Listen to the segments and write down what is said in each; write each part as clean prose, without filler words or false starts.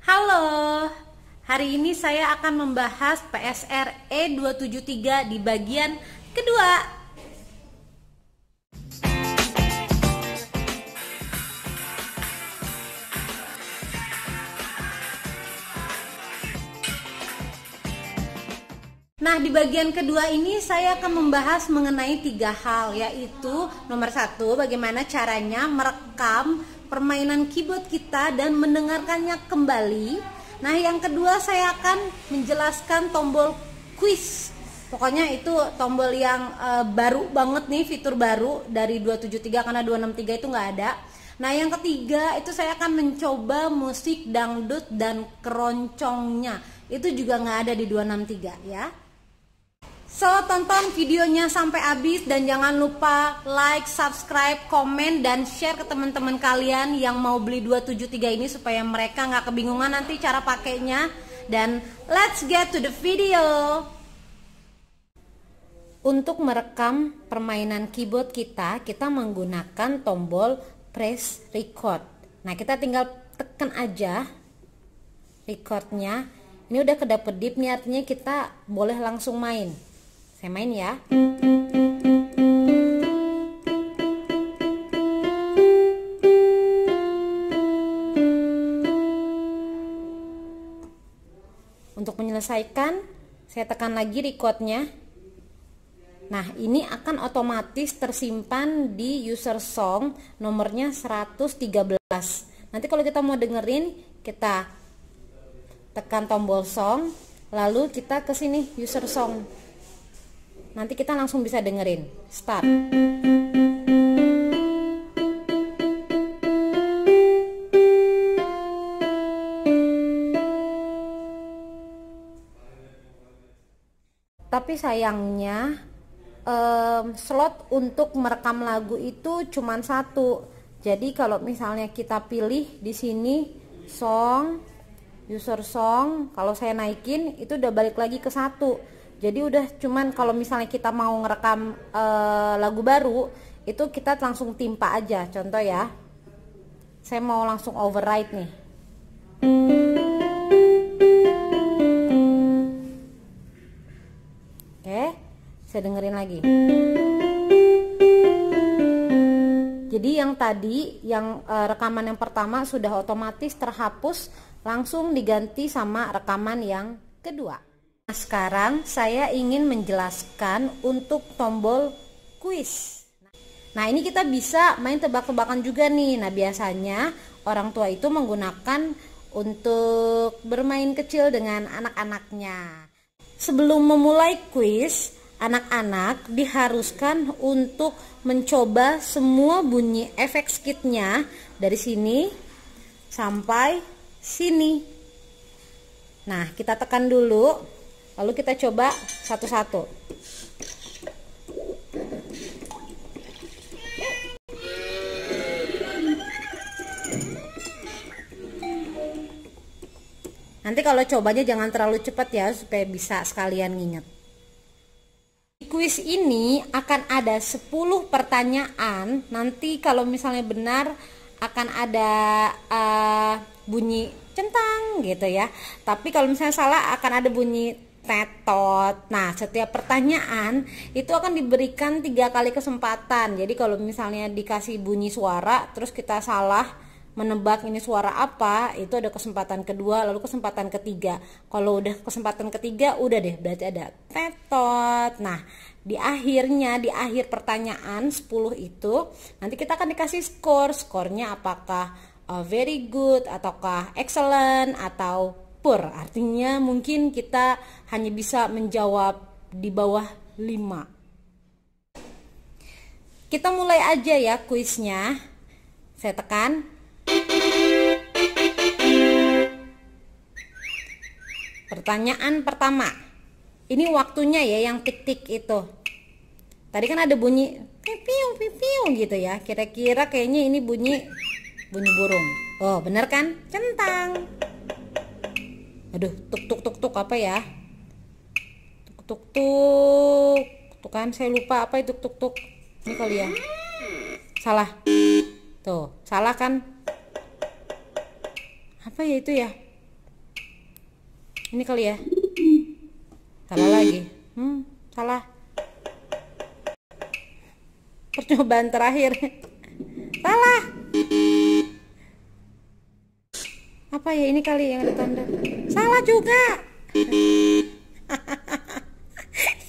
Halo, hari ini saya akan membahas PSR E273 di bagian kedua. Nah, di bagian kedua ini saya akan membahas mengenai 3 hal, yaitu nomor 1, bagaimana caranya merekam permainan keyboard kita dan mendengarkannya kembali. Nah, yang kedua saya akan menjelaskan tombol quiz. Pokoknya itu tombol yang baru banget nih, fitur baru dari 273 karena 263 itu nggak ada. Nah, yang ketiga itu saya akan mencoba musik dangdut dan keroncongnya. Itu juga nggak ada di 263 ya. So, tonton videonya sampai habis dan jangan lupa like, subscribe, komen, dan share ke teman-teman kalian yang mau beli 273 ini supaya mereka nggak kebingungan nanti cara pakainya. Dan let's get to the video. Untuk merekam permainan keyboard kita menggunakan tombol press record. Nah, kita tinggal tekan aja recordnya. Ini udah kedap-kedip nih, artinya kita boleh langsung main. Saya main ya. Untuk menyelesaikan, saya tekan lagi recordnya. Nah, ini akan otomatis tersimpan di user song nomornya 113. Nanti kalau kita mau dengerin, kita tekan tombol song, lalu kita ke sini user song. Nanti kita langsung bisa dengerin. Start. Tapi sayangnya slot untuk merekam lagu itu cuma 1. Jadi kalau misalnya kita pilih di sini song, user song, kalau saya naikin itu udah balik lagi ke 1. Jadi udah cuman kalau misalnya kita mau ngerekam lagu baru itu kita langsung timpa aja. Contoh ya, saya mau langsung override nih. Oke, saya dengerin lagi. Jadi yang tadi, yang rekaman yang pertama sudah otomatis terhapus, langsung diganti sama rekaman yang kedua. Nah, sekarang saya ingin menjelaskan untuk tombol quiz. Nah, ini kita bisa main tebak-tebakan juga nih. Nah, biasanya orang tua itu menggunakan untuk bermain kecil dengan anak-anaknya. Sebelum memulai quiz, anak-anak diharuskan untuk mencoba semua bunyi efek skitnya dari sini sampai sini. Nah, kita tekan dulu. Lalu kita coba satu-satu. Nanti kalau cobanya jangan terlalu cepat ya, supaya bisa sekalian nginget. Di kuis ini akan ada 10 pertanyaan. Nanti kalau misalnya benar akan ada bunyi centang gitu ya. Tapi kalau misalnya salah akan ada bunyi tetot. Nah, setiap pertanyaan itu akan diberikan 3 kali kesempatan. Jadi kalau misalnya dikasih bunyi suara terus kita salah menebak ini suara apa, itu ada kesempatan kedua, lalu kesempatan ketiga. Kalau udah kesempatan ketiga udah deh, berarti ada tetot. Nah, di akhir pertanyaan 10 itu nanti kita akan dikasih skornya apakah very good ataukah excellent atau poor. Artinya mungkin kita hanya bisa menjawab di bawah 5. Kita mulai aja ya kuisnya. Saya tekan. Pertanyaan pertama. Ini waktunya ya yang tik-tik itu. Tadi kan ada bunyi pipiu pipiu gitu ya. Kira-kira kayaknya ini bunyi burung. Oh, bener kan? Centang. Aduh, tuk apa ya? Tuk. Tuh kan saya lupa apa itu tuk. Ini kali ya. Salah. Tuh, salah kan? Apa ya itu ya? Ini kali ya. Salah lagi. Salah. Percobaan terakhir. Salah. Apa ya, ini kali yang ada tanda. Salah juga.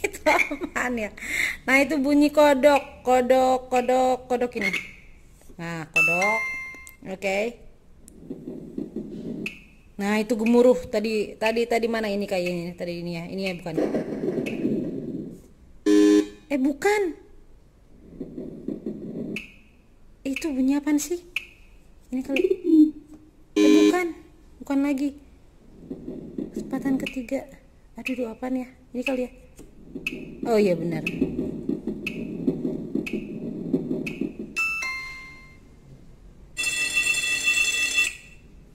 Itu apaan ya? Nah, itu bunyi kodok, kodok, kodok, kodok ini. Nah, kodok. Oke. Nah, itu gemuruh tadi mana ini kayaknya tadi ini ya. Ini ya bukan. Bukan. Itu bunyi apaan sih? Ini kali. Bukan lagi. Kesempatan ketiga. Aduh, apaan ya? Ini kali ya. Oh iya benar.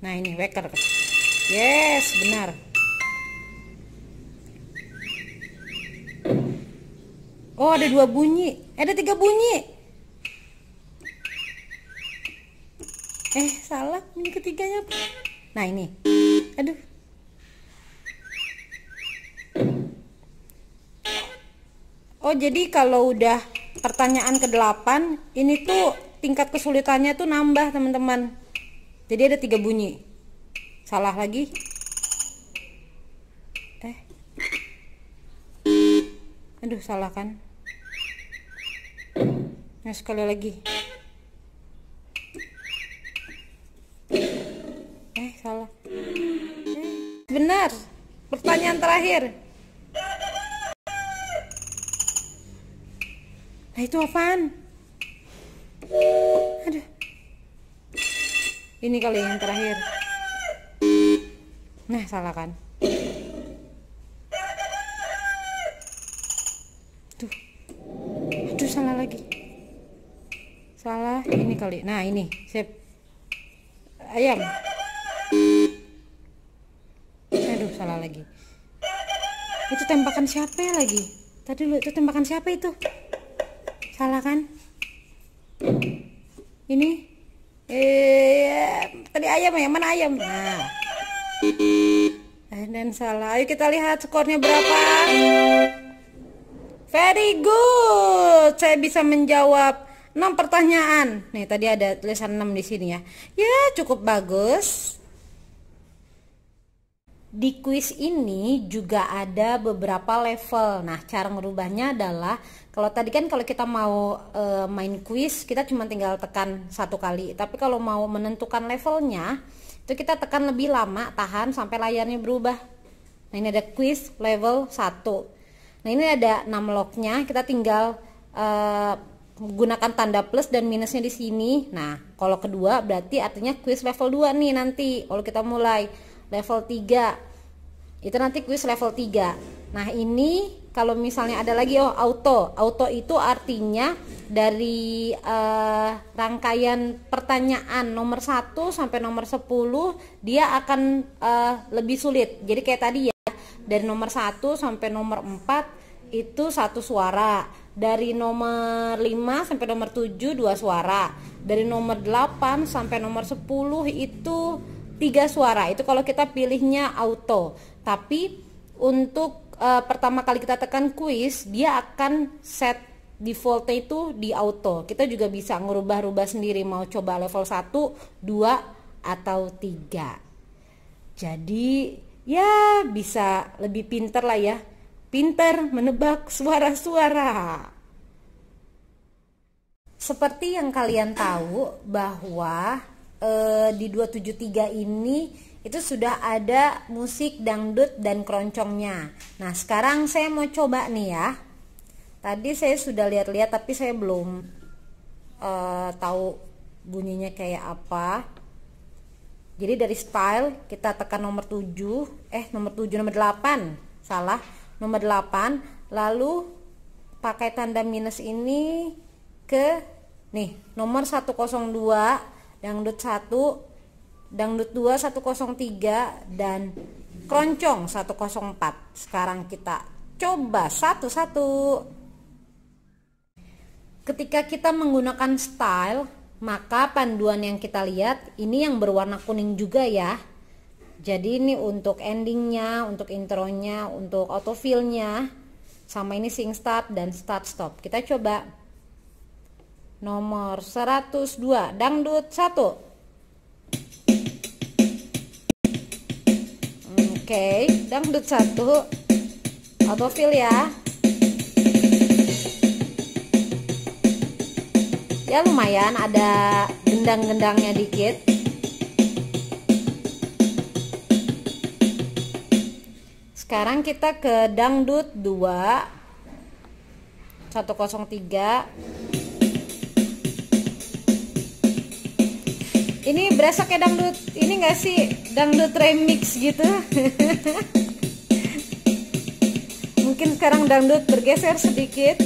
Nah, ini weker. Yes, benar. Oh, ada 2 bunyi. Ada 3 bunyi. Salah. Ini ketiganya apa? Nah, ini. Aduh. Oh, jadi kalau udah pertanyaan ke-8, ini tuh tingkat kesulitannya tuh nambah, teman-teman. Jadi ada 3 bunyi. Salah lagi. Aduh, salah kan? Nah, sekali lagi. Salah. Benar. Pertanyaan terakhir. Nah, itu apaan? Aduh. Ini kali yang terakhir. Nah, salah kan? Aduh, salah lagi. Salah. Ini kali. Nah, ini. Sip. Ayam. Aduh, salah lagi. Itu tembakan siapa ya lagi? Tadi lu itu tembakan siapa itu? Salah kan? Ini tadi ayam ya? Mana ayam? Nah. Dan salah. Ayo kita lihat skornya berapa. Very good. Saya bisa menjawab 6 pertanyaan. Nih, tadi ada tulisan 6 di sini ya. Ya, cukup bagus. Di kuis ini juga ada beberapa level. Nah, cara ngerubahnya adalah kalau tadi kan kalau kita mau main kuis, kita cuma tinggal tekan 1 kali. Tapi kalau mau menentukan levelnya, itu kita tekan lebih lama, tahan sampai layarnya berubah. Nah, ini ada kuis level 1. Nah, ini ada 6 lognya. Kita tinggal gunakan tanda plus dan minusnya di sini. Nah, kalau kedua berarti artinya kuis level 2 nih nanti. Kalau kita mulai level 3 itu nanti kuis level 3. Nah, ini kalau misalnya ada lagi auto itu artinya dari rangkaian pertanyaan nomor 1 sampai nomor 10 dia akan lebih sulit. Jadi kayak tadi ya, dari nomor 1 sampai nomor 4 itu 1 suara, dari nomor 5 sampai nomor 7 2 suara, dari nomor 8 sampai nomor 10 itu 3 suara. Itu kalau kita pilihnya auto. Tapi untuk pertama kali kita tekan kuis, dia akan set defaultnya itu di auto. Kita juga bisa ngerubah-rubah sendiri, mau coba level 1, 2 atau 3. Jadi ya bisa lebih pinter lah ya, pinter menebak suara-suara. Seperti yang kalian tahu bahwa di 273 ini itu sudah ada musik dangdut dan keroncongnya. Nah, sekarang saya mau coba nih ya. Tadi saya sudah lihat-lihat tapi saya belum tahu bunyinya kayak apa. Jadi dari style kita tekan nomor 7, nomor 8. Salah, nomor 8. Lalu pakai tanda minus ini ke nih, nomor 102, dangdut 1, dangdut 2 103 dan keroncong 104. Sekarang kita coba satu-satu. Ketika kita menggunakan style, maka panduan yang kita lihat ini yang berwarna kuning juga ya. Jadi ini untuk endingnya, untuk intronya, untuk autofill-nya, sama ini sing start dan start stop. Kita coba nomor 102, dangdut 1. Oke, dangdut 1, autofill ya. Ya lumayan ada gendang-gendangnya dikit. Sekarang kita ke dangdut 2 103. Ini berasa kayak dangdut ini gak sih, dangdut remix gitu. Mungkin sekarang dangdut bergeser sedikit.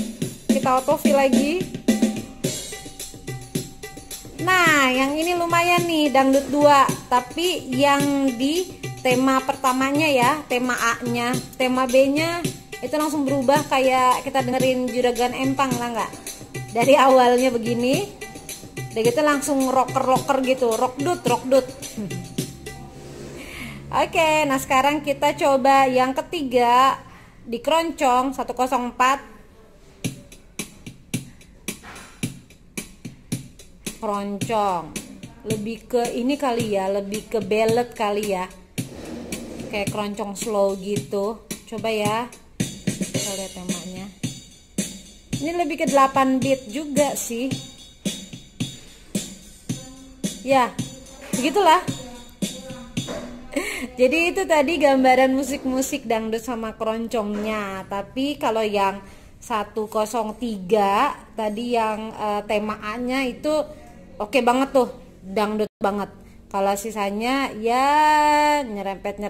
Kita autofill lagi. Nah yang ini lumayan nih, dangdut 2, tapi yang di tema pertamanya ya, tema A-nya, tema B-nya itu langsung berubah kayak kita dengerin Juragan Empang lah nggak? Dari awalnya begini, udah gitu langsung rocker gitu, rockdut. Oke, nah sekarang kita coba yang ketiga di keroncong 104. Keroncong lebih ke ini kali ya, lebih ke ballad kali ya, kayak keroncong slow gitu. Coba ya, kita lihat temanya. Ini lebih ke 8 beat juga sih. Ya, begitulah. Jadi itu tadi gambaran musik-musik dangdut sama keroncongnya. Tapi kalau yang 103 tadi yang tema A-nya itu oke banget tuh, dangdut banget. Kalau sisanya ya nyerempet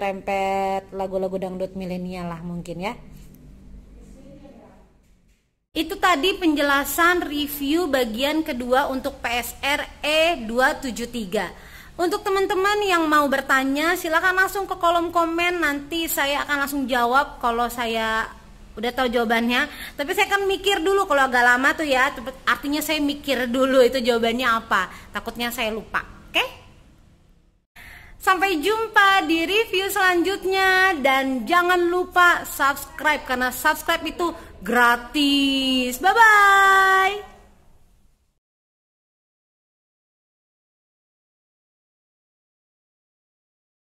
lagu-lagu dangdut milenial lah mungkin ya. Itu tadi penjelasan review bagian kedua untuk PSR E273. Untuk teman-teman yang mau bertanya silakan langsung ke kolom komen, nanti saya akan langsung jawab kalau saya udah tahu jawabannya. Tapi saya akan mikir dulu, kalau agak lama tuh ya, artinya saya mikir dulu itu jawabannya apa. Takutnya saya lupa. Oke? Sampai jumpa di review selanjutnya, dan jangan lupa subscribe karena subscribe itu gratis. Bye bye.